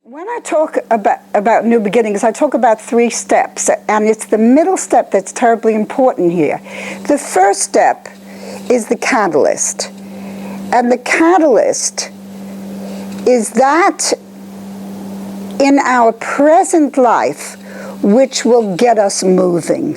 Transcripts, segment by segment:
When I talk about new beginnings, I talk about 3 steps, and it's the middle step that's terribly important here. The first step is the catalyst, and the catalyst is that in our present life which will get us moving,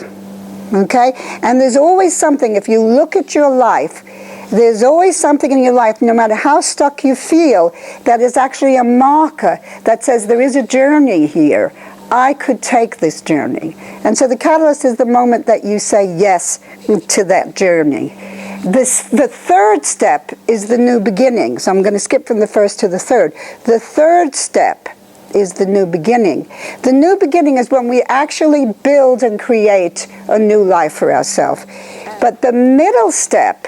okay? And there's always something, if you look at your life, there's always something in your life, no matter how stuck you feel, that is actually a marker that says there is a journey here. I could take this journey. And so the catalyst is the moment that you say yes to that journey. The third step is the new beginning. So I'm going to skip from the first to the third. The third step is the new beginning. The new beginning is when we actually build and create a new life for ourselves. But the middle step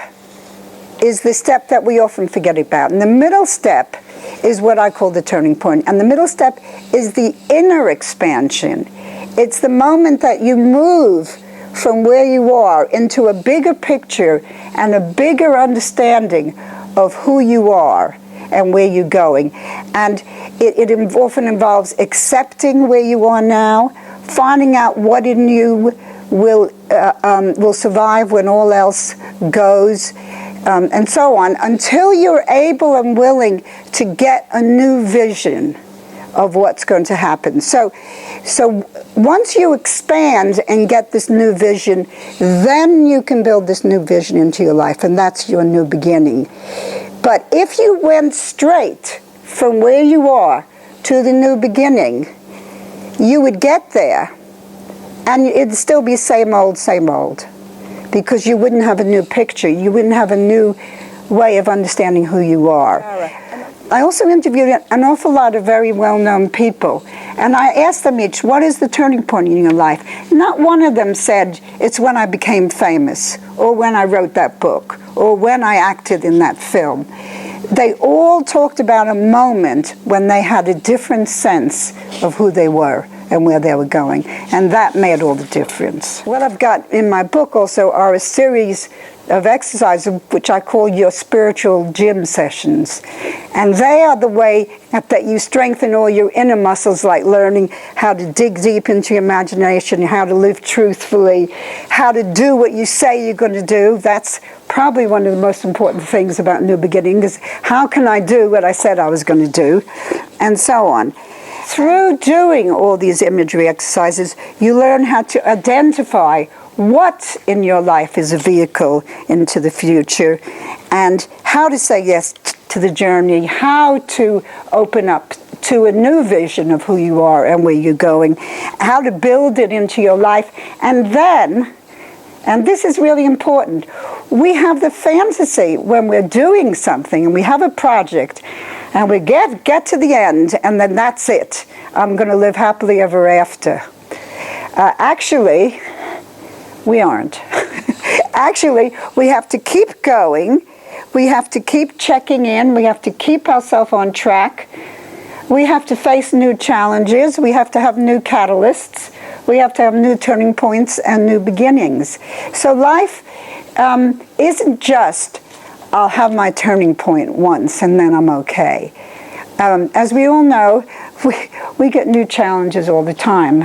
is the step that we often forget about. And the middle step is what I call the turning point. And the middle step is the inner expansion. It's the moment that you move from where you are into a bigger picture and a bigger understanding of who you are and where you're going. And it often involves accepting where you are now, finding out what in you will survive when all else goes, and so on, until you're able and willing to get a new vision of what's going to happen. So once you expand and get this new vision, then you can build this new vision into your life, and that's your new beginning. But if you went straight from where you are to the new beginning, you would get there, and it'd still be same old, because you wouldn't have a new picture. You wouldn't have a new way of understanding who you are. I also interviewed an awful lot of very well-known people, and I asked them each, what is the turning point in your life? Not one of them said, it's when I became famous, or when I wrote that book, or when I acted in that film. They all talked about a moment when they had a different sense of who they were and where they were going, and that made all the difference. What I've got in my book also are a series of exercises which I call your spiritual gym sessions, and they are the way that you strengthen all your inner muscles, like learning how to dig deep into your imagination, how to live truthfully, how to do what you say you're going to do. That's probably one of the most important things about New Beginning, is how can I do what I said I was going to do, and so on. Through doing all these imagery exercises, you learn how to identify what in your life is a vehicle into the future, and how to say yes to the journey, how to open up to a new vision of who you are and where you're going, how to build it into your life. And then, and this is really important, we have the fantasy when we're doing something and we have a project and we get to the end, and then that's it. I'm going to live happily ever after. Actually, we aren't. Actually, we have to keep going. We have to keep checking in. We have to keep ourselves on track. We have to face new challenges. We have to have new catalysts. We have to have new turning points and new beginnings. So life isn't just, I'll have my turning point once and then I'm okay. As we all know, we get new challenges all the time,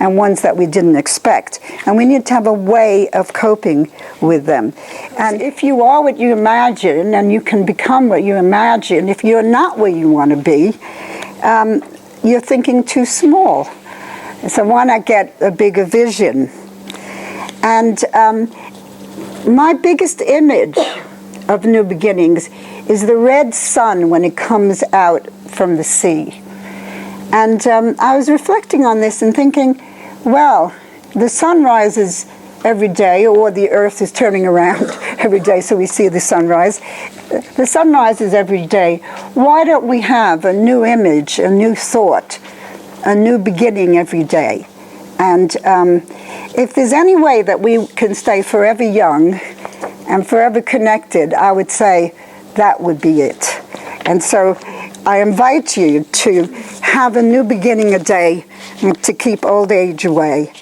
and ones that we didn't expect. And we need to have a way of coping with them. And if you are what you imagine, and you can become what you imagine, if you're not where you want to be, you're thinking too small. So why not get a bigger vision? And my biggest image of New Beginnings is the red sun when it comes out from the sea. And I was reflecting on this and thinking, well, the sun rises every day, or the earth is turning around every day, so we see the sunrise. The sun rises every day. Why don't we have a new image, a new thought, a new beginning every day? And if there's any way that we can stay forever young and forever connected, I would say that would be it. And so I invite you to have a new beginning a day, to keep old age away.